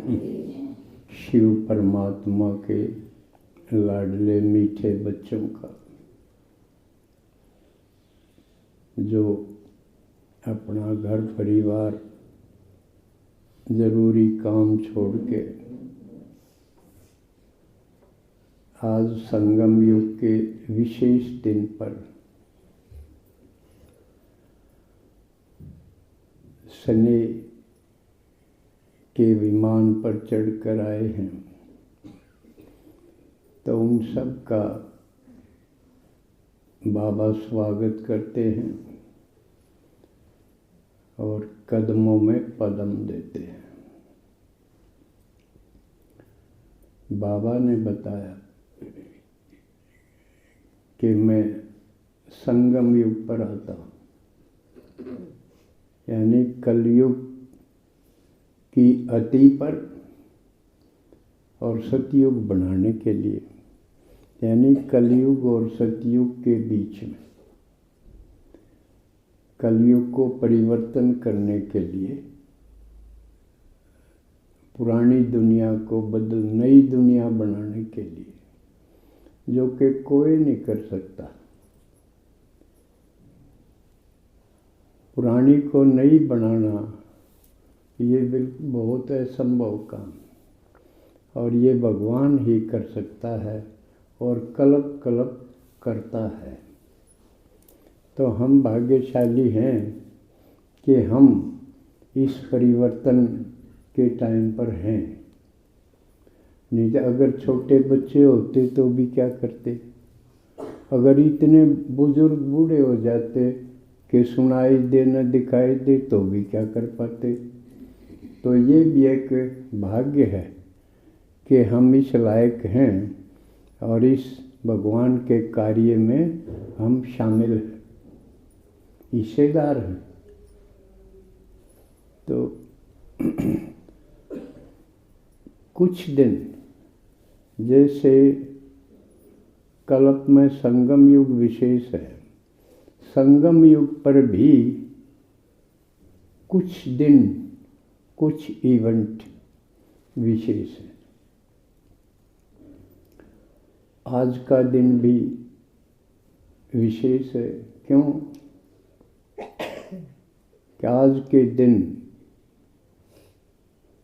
शिव परमात्मा के लाडले मीठे बच्चों का, जो अपना घर परिवार जरूरी काम छोड़ के आज संगम युग के विशेष दिन पर शनि के विमान पर चढ़कर आए हैं, तो उन सब का बाबा स्वागत करते हैं और कदमों में पदम देते हैं। बाबा ने बताया कि मैं संगम युग पर आता हूँ, यानी कलयुग की अति पर और सतयुग बनाने के लिए, यानी कलयुग और सतयुग के बीच में कलयुग को परिवर्तन करने के लिए, पुरानी दुनिया को बदल नई दुनिया बनाने के लिए, जो कि कोई नहीं कर सकता। पुरानी को नई बनाना ये बिल्कुल बहुत असंभव काम, और ये भगवान ही कर सकता है और कल्प कल्प करता है। तो हम भाग्यशाली हैं कि हम इस परिवर्तन के टाइम पर हैं। नहीं तो अगर छोटे बच्चे होते तो भी क्या करते, अगर इतने बुजुर्ग बूढ़े हो जाते कि सुनाई दे न दिखाई दे तो भी क्या कर पाते। तो ये भी एक भाग्य है कि हम इस लायक हैं और इस भगवान के कार्य में हम शामिल हैं, हिस्सेदार हैं। तो कुछ दिन जैसे कल्प में संगम युग विशेष है, संगम युग पर भी कुछ दिन कुछ इवेंट विशेष है। आज का दिन भी विशेष है। क्यों? कि आज के दिन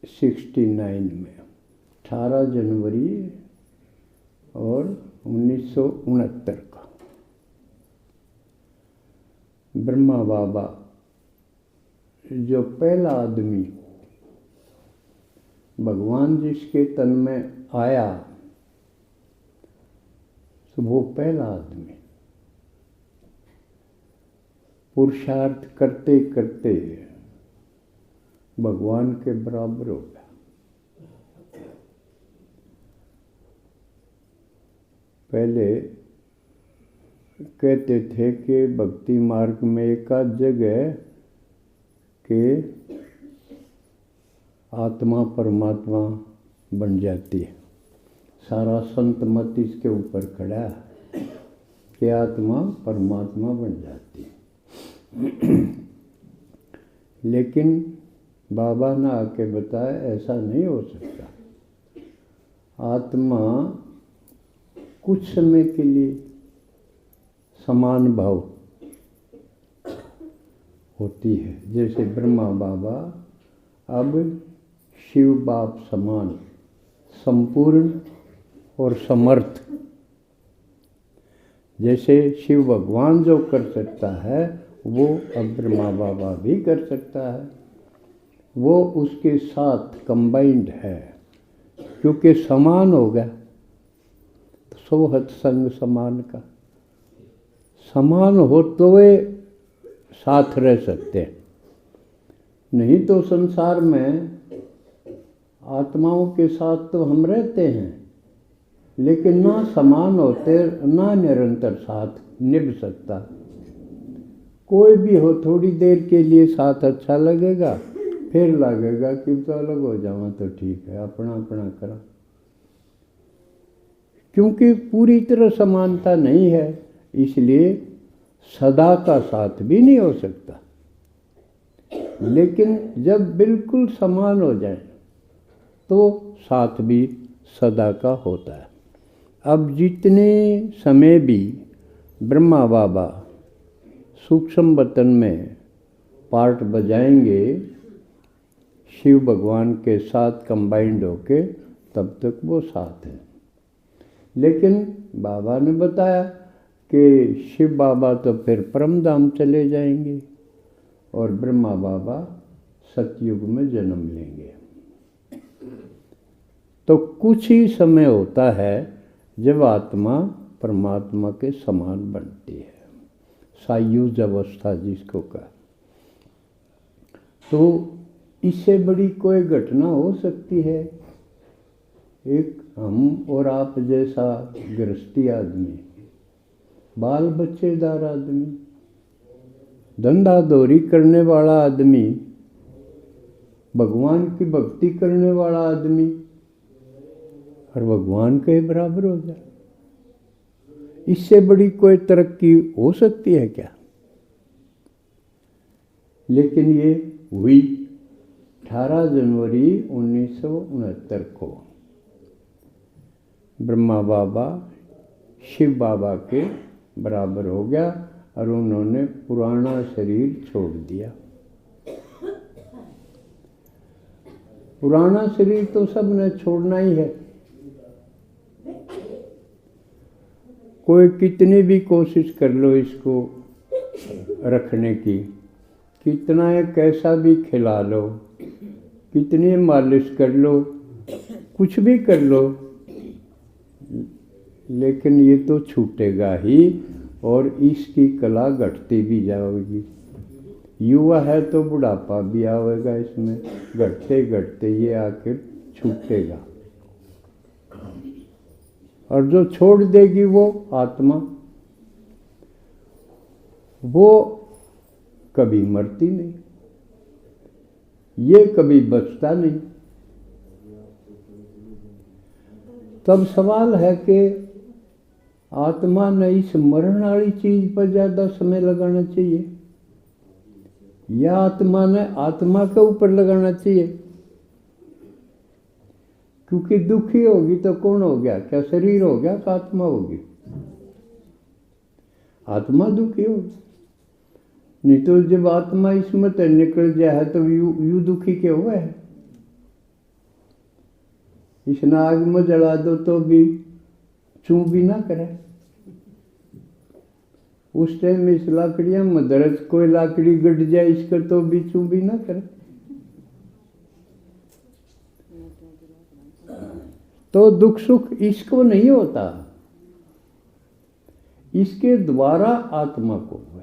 69 में 18 जनवरी और 1969 का ब्रह्मा बाबा जो पहला आदमी भगवान जिसके तन में आया, तो वो पहला आदमी पुरुषार्थ करते करते भगवान के बराबर हो गया। पहले कहते थे कि भक्ति मार्ग में एक आध जगह कि आत्मा परमात्मा बन जाती है। सारा संत मत इसके ऊपर खड़ा है कि आत्मा परमात्मा बन जाती है। लेकिन बाबा ने आके बताया ऐसा नहीं हो सकता। आत्मा कुछ समय के लिए समान भाव होती है, जैसे ब्रह्मा बाबा अब शिव बाप समान संपूर्ण और समर्थ, जैसे शिव भगवान जो कर सकता है वो अब ब्रह्मा बाबा भी कर सकता है। वो उसके साथ कंबाइंड है, क्योंकि समान हो गया। सोहत संग समान का समान हो तो वे साथ रह सकते हैं, नहीं तो संसार में आत्माओं के साथ तो हम रहते हैं, लेकिन ना समान होते ना निरंतर साथ निभ सकता। कोई भी हो थोड़ी देर के लिए साथ अच्छा लगेगा, फिर लगेगा कि तो अलग हो जावा तो ठीक है, अपना अपना करा। क्योंकि पूरी तरह समानता नहीं है, इसलिए सदा का साथ भी नहीं हो सकता। लेकिन जब बिल्कुल समान हो जाए तो साथ भी सदा का होता है। अब जितने समय भी ब्रह्मा बाबा सूक्ष्म वतन में पार्ट बजाएंगे शिव भगवान के साथ कंबाइंड होके, तब तक वो साथ हैं। लेकिन बाबा ने बताया कि शिव बाबा तो फिर परम धाम चले जाएंगे और ब्रह्मा बाबा सतयुग में जन्म लेंगे। तो कुछ ही समय होता है जब आत्मा परमात्मा के समान बनती है, सायुज अवस्था जिसको कहा। तो इससे बड़ी कोई घटना हो सकती है? एक हम और आप जैसा गृहस्थी आदमी, बाल बच्चेदार आदमी, धंधा दौरी करने वाला आदमी, भगवान की भक्ति करने वाला आदमी, और भगवान के बराबर हो जाए, इससे बड़ी कोई तरक्की हो सकती है क्या? लेकिन ये हुई 18 जनवरी 1969 को। ब्रह्मा बाबा शिव बाबा के बराबर हो गया और उन्होंने पुराना शरीर छोड़ दिया। पुराना शरीर तो सबने छोड़ना ही है। कोई कितनी भी कोशिश कर लो इसको रखने की, कितना कैसा भी खिला लो, कितनी मालिश कर लो, कुछ भी कर लो, लेकिन ये तो छूटेगा ही और इसकी कला घटती भी जाएगी। युवा है तो बुढ़ापा भी आएगा, इसमें घटते घटते ये आखिर छूटेगा। और जो छोड़ देगी वो आत्मा, वो कभी मरती नहीं, ये कभी बचता नहीं। तब सवाल है कि आत्मा ने इस मरण वाली चीज पर ज्यादा समय लगाना चाहिए या आत्मा ने आत्मा के ऊपर लगाना चाहिए? क्योंकि दुखी होगी तो कौन हो गया? क्या शरीर हो गया? क्या आत्मा होगी? आत्मा दुखी होगी। नहीं तो जब आत्मा इसमें से निकल जाए तो यू दुखी क्यों हुआ है? इस नाग में जला दो तो भी चूं भी ना करे। उस टाइम इस लाकड़ियां में दर्द, कोई लाकड़ी गट जाए इसका तो भी चूं भी ना करे। तो दुख सुख इसको नहीं होता, इसके द्वारा आत्मा को हुआ।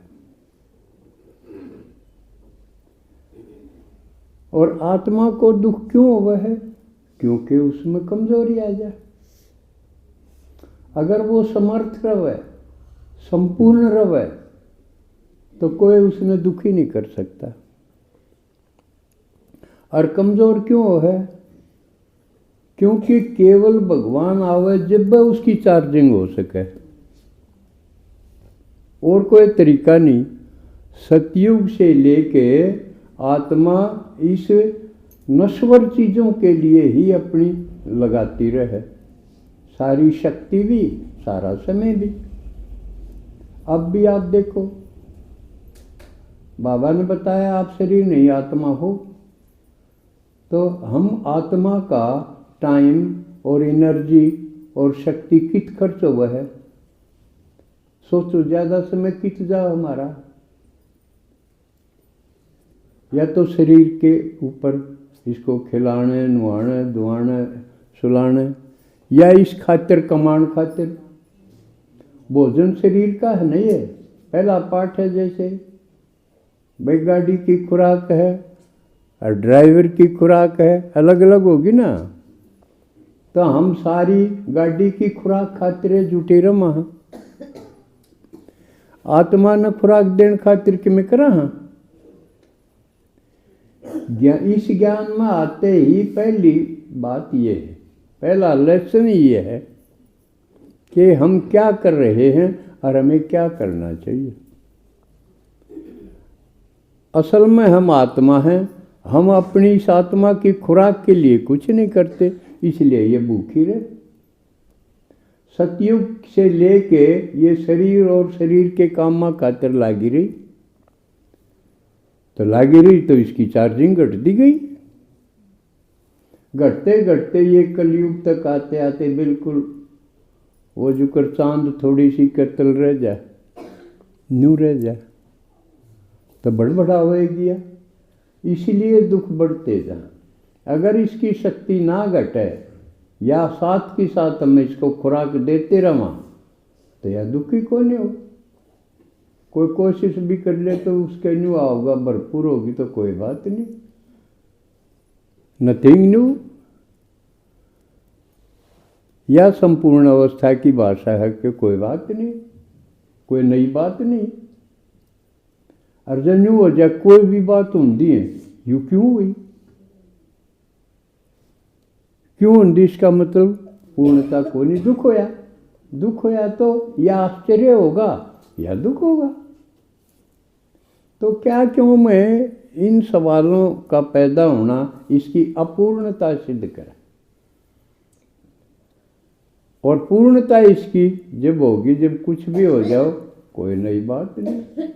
और आत्मा को दुख क्यों हुआ है? क्योंकि उसमें कमजोरी आ जाए। अगर वो समर्थ रहे, संपूर्ण रहे, तो कोई उसने दुखी नहीं कर सकता। और कमजोर क्यों है? क्योंकि केवल भगवान आवे जब उसकी चार्जिंग हो सके, और कोई तरीका नहीं। सतयुग से लेके आत्मा इस नश्वर चीजों के लिए ही अपनी लगाती रहे, सारी शक्ति भी, सारा समय भी। अब भी आप देखो, बाबा ने बताया आप शरीर नहीं आत्मा हो, तो हम आत्मा का टाइम और एनर्जी और शक्ति कित खर्च हुआ है? सोचो, ज्यादा समय कित जाओ हमारा, या तो शरीर के ऊपर इसको खिलाने, नुआने, दुआने, सुलाने, या इस खातिर कमाण खातिर। भोजन शरीर का है नहीं है, पहला पार्ट है। जैसे भाई गाड़ी की खुराक है और ड्राइवर की खुराक है, अलग अलग होगी ना। तो हम सारी गाड़ी की खुराक खातिर जुटे रमा, आत्मा ने खुराक देने खातिर कि मैं करा। इस ज्ञान में आते ही पहली बात ये है, पहला लेसन ये है कि हम क्या कर रहे हैं और हमें क्या करना चाहिए। असल में हम आत्मा हैं, हम अपनी इस आत्मा की खुराक के लिए कुछ नहीं करते, इसलिए ये भूखी रहे। सतयुग से लेके ये शरीर और शरीर के काम खातिर लागी रही, तो लागी रही तो इसकी चार्जिंग घटती गई। घटते घटते ये कलयुग तक आते आते बिल्कुल वो जुकर चांद थोड़ी सी कतल रह जाए, न्यू रह जाए, तो बड़ा हो गया। इसलिए दुख बढ़ते जा। अगर इसकी शक्ति ना घटे या साथ के साथ हम इसको खुराक देते रहा तो यह दुखी कौन हो। कोई कोशिश भी कर ले तो उसके न्यू होगा, भरपूर होगी तो कोई बात नहीं, नथिंग न्यू। या संपूर्ण अवस्था की भाषा है कि कोई बात नहीं, कोई नई बात नहीं। और जब न्यू हो जाए कोई भी बात होती है, यू क्यों हुई, क्यों होती, इसका मतलब पूर्णता को नहीं। दुख होया, दुख होया तो या आश्चर्य होगा या दुख होगा। तो क्या क्यों मैं इन सवालों का पैदा होना इसकी अपूर्णता सिद्ध करे, और पूर्णता इसकी जब होगी जब कुछ भी हो जाओ कोई नई बात नहीं।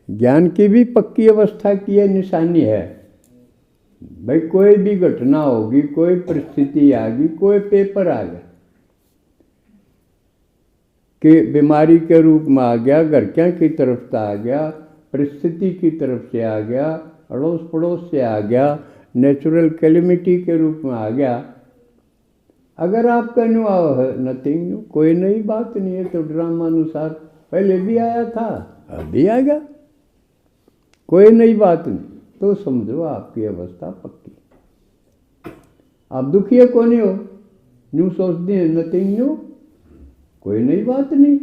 ज्ञान की भी पक्की अवस्था की यह निशानी है भाई, कोई भी घटना होगी, कोई परिस्थिति आ गई, कोई पेपर आ गया कि बीमारी के रूप में आ गया, घर की तरफ से आ गया, परिस्थिति की तरफ से आ गया, अड़ोस पड़ोस से आ गया, नेचुरल कैलेमिटी के रूप में आ गया। अगर आपका न्यू है नथिंग न्यू, कोई नई बात नहीं है, तो ड्रामा अनुसार पहले भी आया था अब भी आ गया, कोई नई बात नहीं, तो समझो आपकी अवस्था पक्की। आप दुखी कौन हो, न्यू सोचते हैं नथिंग न्यू, कोई नई बात नहीं।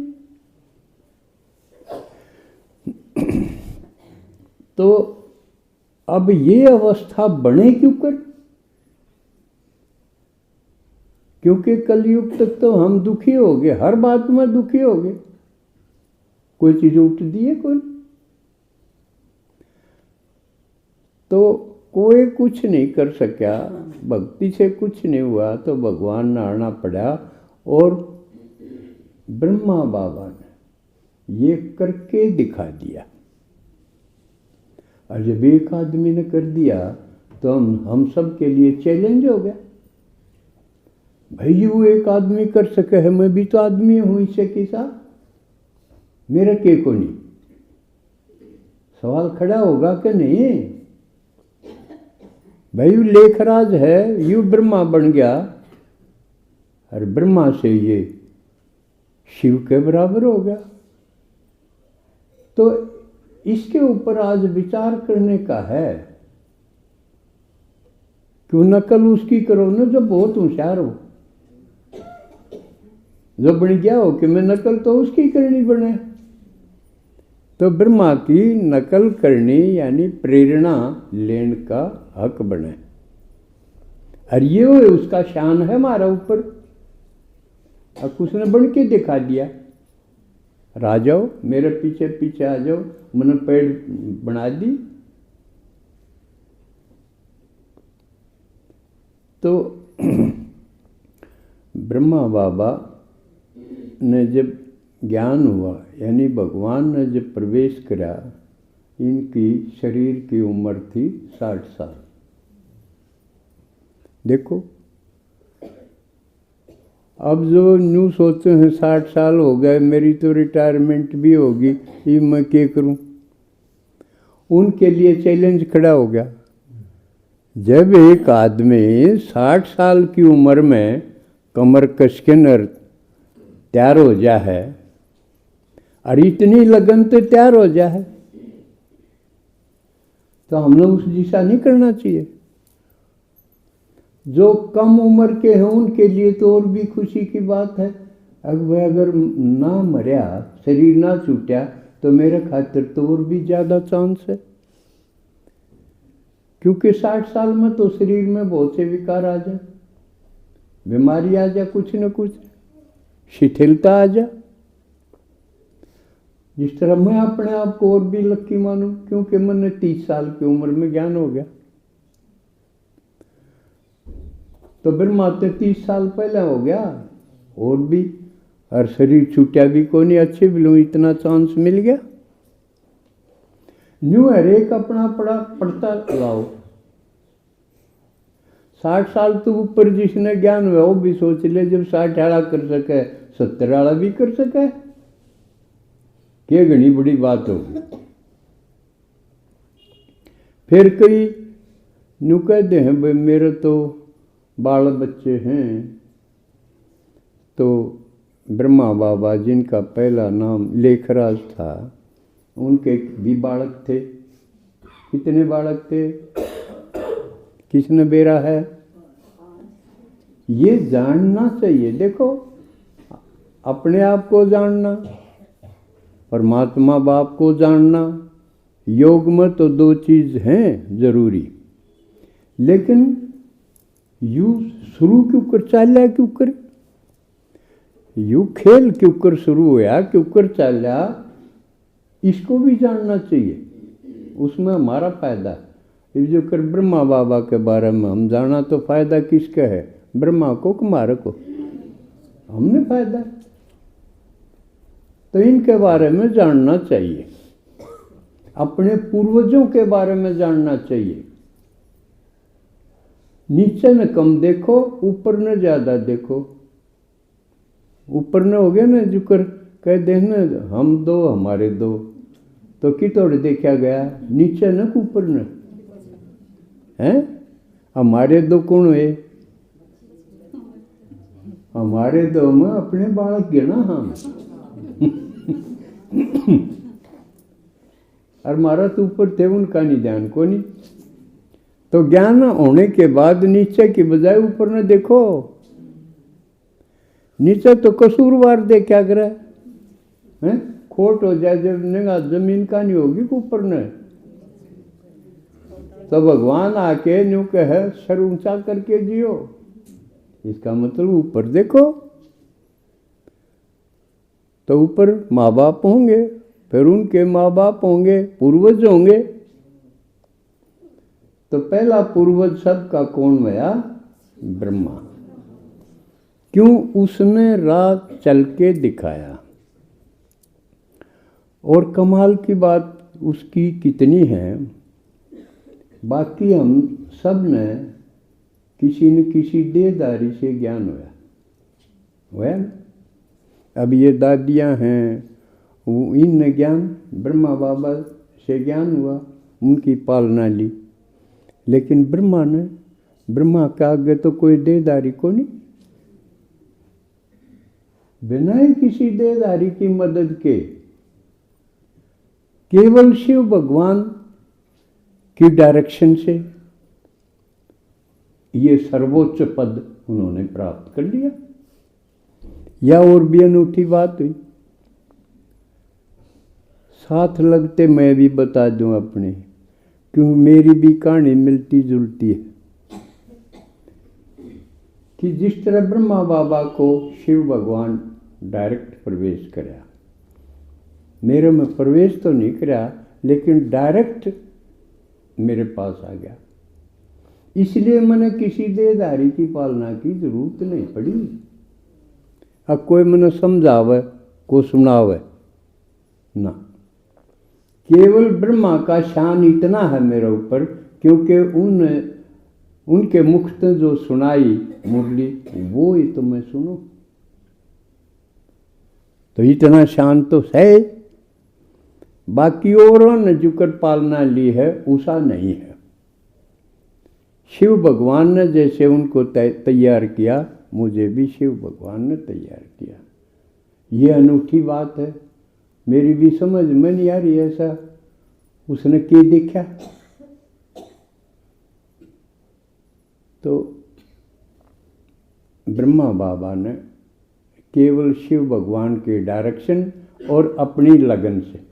तो अब ये अवस्था बने क्यों कर, क्योंकि कलयुग तक तो हम दुखी हो गए, हर बात में दुखी हो गए, कोई चीज उठ दी है कोई, तो कोई कुछ नहीं कर सका, भक्ति से कुछ नहीं हुआ, तो भगवान नाड़ना पड़ा। और ब्रह्मा बाबा ने ये करके दिखा दिया। और जब एक आदमी ने कर दिया तो हम सब के लिए चैलेंज हो गया, भाई वो एक आदमी कर सके है, मैं भी तो आदमी हूं इससे के साथ, मेरा के को नहीं। सवाल खड़ा होगा कि नहीं, भाई यू लेखराज है, यू ब्रह्मा बन गया, और ब्रह्मा से ये शिव के बराबर हो गया। तो इसके ऊपर आज विचार करने का है, क्यों नकल उसकी करो ना जो बहुत होशियार हो, जो बन गया हो कि मैं नकल तो उसकी करनी बने। तो ब्रह्मा की नकल करनी यानी प्रेरणा लेने का हक बने, और ये उसका शान है हमारा ऊपर। अब उसने बन के दिखा दिया, आ जाओ मेरे पीछे पीछे आ जाओ, मैंने पेड़ बना दी। तो ब्रह्मा बाबा ने जब ज्ञान हुआ, यानी भगवान ने जब प्रवेश करा, इनकी शरीर की उम्र थी 60 साल। देखो अब जो न्यू सोचते हैं 60 साल हो गए, मेरी तो रिटायरमेंट भी होगी, ये मैं क्या करूं, उनके लिए चैलेंज खड़ा हो गया। जब एक आदमी 60 साल की उम्र में कमर कस के नर तैयार हो जा है, और इतनी लगन तो तैयार हो जा है, तो हम लोग उस दिशा नहीं करना चाहिए। जो कम उम्र के हैं उनके लिए तो और भी खुशी की बात है, अगर ना मरिया, शरीर ना छूटा, तो मेरे खातिर तो और भी ज़्यादा चांस है, क्योंकि 60 साल में तो शरीर में बहुत से विकार आ जाए, बीमारी आ जाए, कुछ न कुछ शिथिलता आ जाए। जिस तरह मैं अपने आप को और भी लक्की मानूं क्योंकि मैंने 30 साल की उम्र में ज्ञान हो गया। तो ब्रह्मा तो 30 साल पहले हो गया और भी, और शरीर छूटा भी को नहीं, अच्छे भी लोग इतना चांस मिल गया। न्यू हर एक अपना पढ़ता लाओ। 60 साल तो ऊपर जिसने ज्ञान हुआ वो भी सोच ले, जब 60 वाला कर सके 70 वाला भी कर सके, क्या घनी बड़ी बात होगी। फिर कई न्यू कहते हैं भाई मेरे तो बाल बच्चे हैं, तो ब्रह्मा बाबा जिनका पहला नाम लेखराज था, उनके भी बालक थे। कितने बालक थे, किसने बेरा है? ये जानना चाहिए। देखो, अपने आप को जानना, परमात्मा बाप को जानना, योग में तो 2 चीज हैं जरूरी, लेकिन यू शुरू क्यों कर चाल्या, क्यों कर यू खेल क्यों कर शुरू होया, क्यों कर चाल्या, इसको भी जानना चाहिए। उसमें हमारा फायदा है। जो कर ब्रह्मा बाबा के बारे में हम जाना तो फायदा किसका है? ब्रह्मा को, कुमार को, हमने फायदा। तो इनके बारे में जानना चाहिए, अपने पूर्वजों के बारे में जानना चाहिए। नीचे न कम देखो, ऊपर न ज्यादा देखो। ऊपर न हो गया ना जुकर कह देना हम 2 हमारे 2, तो कि तोड़ देखा गया, नीचे न ऊपर न है। हमारे 2 कौन है? हमारे 2 में अपने बालक गिना हम और मारा तो ऊपर थे, उनका नहीं ध्यान को नहीं। तो ज्ञान होने के बाद नीचे की बजाय ऊपर न देखो। नीचे तो कसूरवार देखा करे हैं, खोट हो जाए जब निगाह जमीन का नहीं होगी ऊपर न, तो भगवान आके न्यू कहे सर ऊंचा करके जियो, इसका मतलब ऊपर देखो। तो ऊपर माँ बाप होंगे, फिर उनके माँ बाप होंगे, पूर्वज होंगे। तो पहला पूर्वज सबका कौन हुआ? ब्रह्मा। क्यों? उसने राह चल के दिखाया। और कमाल की बात उसकी कितनी है, बाकी हम सब ने किसी न किसी देहदारी से ज्ञान हुआ ना। अब ये दादियाँ हैं, वो इन ज्ञान ब्रह्मा बाबा से ज्ञान हुआ, उनकी पालना ली। लेकिन ब्रह्मा के आगे तो कोई देहदारी को नहीं, बिना ही किसी देहदारी की मदद के केवल शिव भगवान की डायरेक्शन से ये सर्वोच्च पद उन्होंने प्राप्त कर लिया। या और भी अनूठी बात हुई, साथ लगते मैं भी बता दूं अपने, क्योंकि मेरी भी कहानी मिलती जुलती है। कि जिस तरह ब्रह्मा बाबा को शिव भगवान डायरेक्ट प्रवेश कराया, मेरे में प्रवेश तो नहीं कराया, लेकिन डायरेक्ट मेरे पास आ गया। इसलिए मैंने किसी देहधारी की पालना की जरूरत नहीं पड़ी। अब कोई मैंने समझावे को सुनावे ना, केवल ब्रह्मा का शान इतना है मेरे ऊपर, क्योंकि उनके मुख से जो सुनाई मुरली वो ही तो मैं सुनूं, तो इतना शान तो है। बाकी औरों ने जुकर पालना ली है उसा नहीं है। शिव भगवान ने जैसे उनको तैयार किया, मुझे भी शिव भगवान ने तैयार किया। ये अनूठी बात है, मेरी भी समझ में नहीं आ रही ऐसा उसने क्या देखा। तो ब्रह्मा बाबा ने केवल शिव भगवान के डायरेक्शन और अपनी लगन से।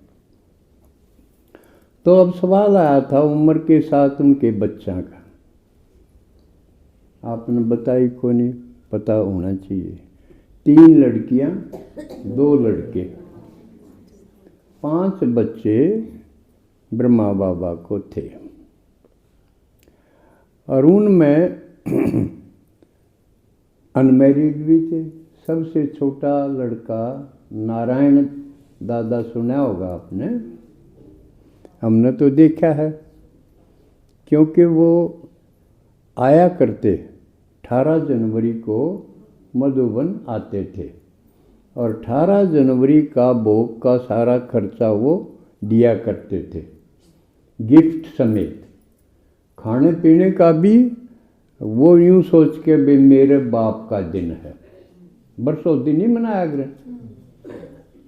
तो अब सवाल आया था उम्र के साथ उनके बच्चा का, आपने बताई को नहीं, पता होना चाहिए। 3 लड़कियां 2 लड़के, 5 बच्चे ब्रह्मा बाबा को थे और उनमें अनमैरिड भी थे। सबसे छोटा लड़का नारायण दादा, सुना होगा आपने, हमने तो देखा है क्योंकि वो आया करते 18 जनवरी को मधुबन आते थे और 18 जनवरी का भोग का सारा खर्चा वो दिया करते थे, गिफ्ट समेत। खाने पीने का भी वो यूं सोच के भी मेरे बाप का दिन है, बरसों दिन ही मनाया गया,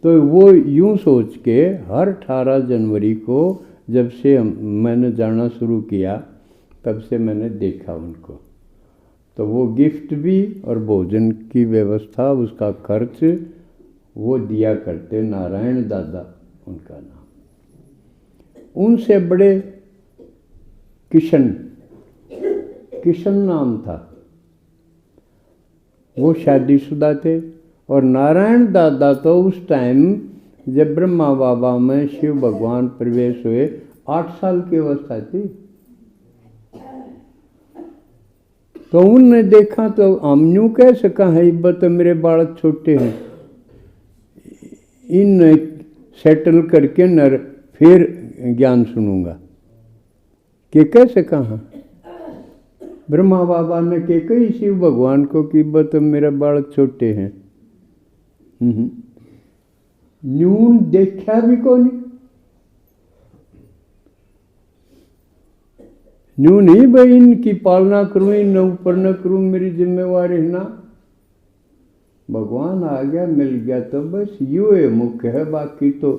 तो वो यूं सोच के हर 18 जनवरी को जब से मैंने जाना शुरू किया तब से मैंने देखा उनको। तो वो गिफ्ट भी और भोजन की व्यवस्था, उसका खर्च वो दिया करते, नारायण दादा उनका नाम। उनसे बड़े किशन नाम था, वो शादीशुदा थे। और नारायण दादा तो उस टाइम जब ब्रह्मा बाबा में शिव भगवान प्रवेश हुए 8 साल की अवस्था थी। तो उनने देखा तो हम यूँ कह सका है तो मेरे बालक छोटे हैं, इन सेटल करके नर फिर ज्ञान सुनूंगा, कि कैसे कहा। ब्रह्मा बाबा ने के कही शिव भगवान को कि तो मेरा बालक छोटे हैं। न्यून देखा भी कौन, न्यू नहीं भाई इनकी पालना करूं, इन ऊपर न करूं, मेरी जिम्मेवारी है ना। भगवान आ गया, मिल गया तो बस यू है मुख्य है, बाकी तो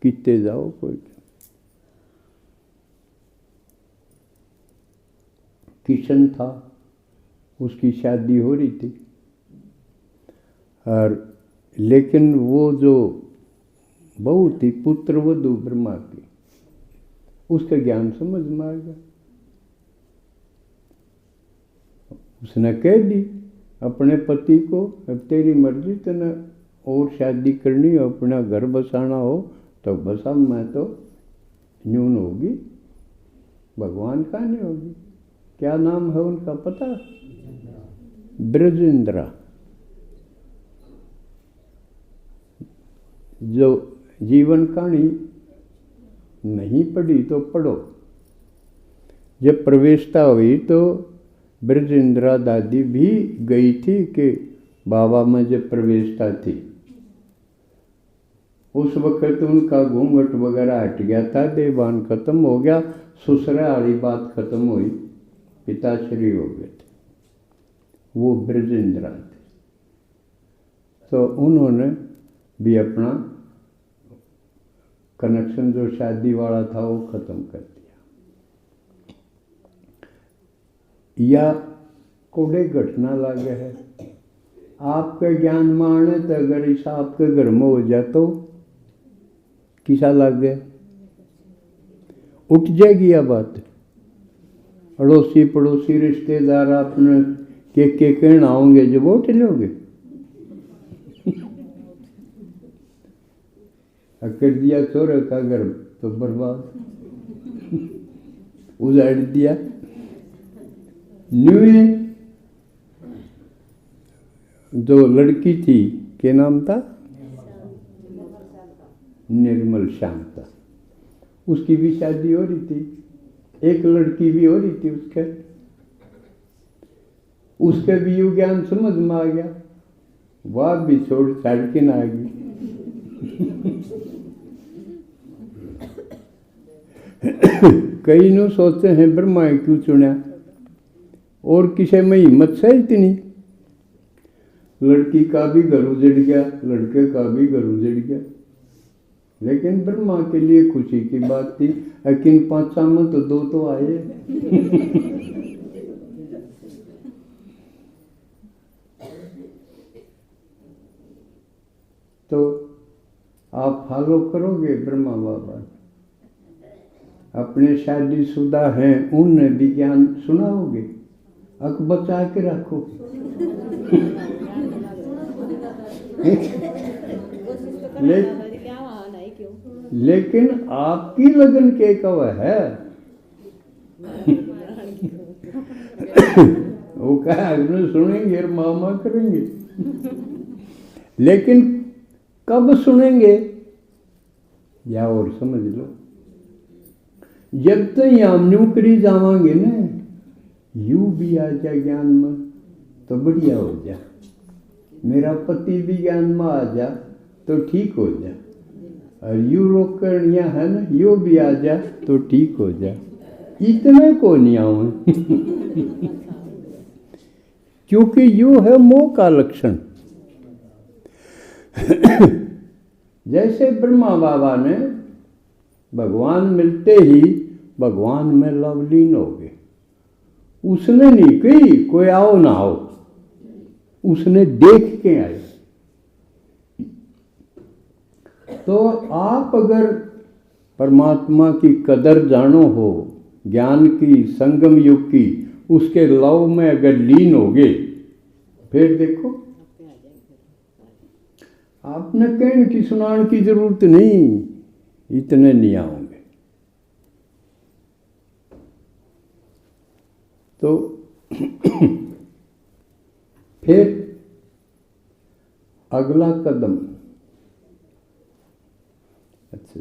किते जाओ कोई। किशन था, उसकी शादी हो रही थी और लेकिन वो जो बहू थी पुत्रवधू ब्रह्मा की, उसका ज्ञान समझ में आ गया। उसने कह दी अपने पति को, अब तेरी मर्जी, तेने और शादी करनी हो, अपना घर बसाना हो तो बसा, मैं तो न्यून होगी, भगवान का नहीं होगी। क्या नाम है उनका पता? ब्रजेंद्रा। जो जीवन कहानी नहीं पढ़ी तो पढ़ो। जब प्रवेशता हुई तो ब्रजेंद्रा दादी भी गई थी कि बाबा में जब प्रवेशता थी उस वक्त उनका घूंघट वगैरह हट गया था, देवान खत्म हो गया, ससुरा वाली बात खत्म हुई, पिताश्री हो गए थे, वो ब्रजेंद्रा थे। तो उन्होंने भी अपना कनेक्शन जो शादी वाला था वो खत्म कर दिया। या कोड़े घटना लागे है, आपके ज्ञान माने तो अगर इस आपके घर में हो जाए तो किसा लग गया, उठ जाएगी यह बात। अड़ोसी पड़ोसी रिश्तेदार अपने के कहना होंगे जो वो लोगे कर दिया चोर का घर तो बर्बाद, उजाड़ दिया। न्यू जो लड़की थी क्या नाम था? निर्मल शांता, उसकी भी शादी हो रही थी, एक लड़की भी हो रही थी उसके भी यू ज्ञान समझ में आ गया, वह भी छोड़ छाड़ के ना आ गई। कई नो सोचते हैं ब्रह्मा क्यों चुना, और किसी में हिम्मत से इतनी। लड़की का भी घर उजड़ गया, लड़के का भी घर उजड़ गया, लेकिन ब्रह्मा के लिए खुशी की बात थी। लेकिन 5 में तो 2 तो आए। तो आप फॉलो करोगे ब्रह्मा बाबा, अपने शादीशुदा हैं उनने भी ज्ञान सुनाओगे, अक बचा के रखो। लेकिन आपकी लगन के कव है। वो कहा अपने सुनेंगे और मामा करेंगे, लेकिन कब सुनेंगे या और समझ लो, जब तक यामन्यू करी जावांगे ना, यू भी आ जा ज्ञान में तो बढ़िया हो जा, मेरा पति भी ज्ञान में आ जा तो ठीक हो जा, और यू रोक कर यहाँ है ना, यू भी आ जा तो ठीक हो जा, इतने को नहीं आऊँ। क्योंकि यू है मोह का लक्षण। जैसे ब्रह्मा बाबा ने भगवान मिलते ही भगवान में लवलीन हो गए, उसने नहीं कही कोई आओ ना आओ, उसने देख के आए। तो आप अगर परमात्मा की कदर जानो हो, ज्ञान की, संगम युग की, उसके लव में अगर लीन होगे, फिर देखो आपने कहने की सुनाने की जरूरत नहीं, इतने नहीं आओगे। तो फिर अगला कदम, अच्छा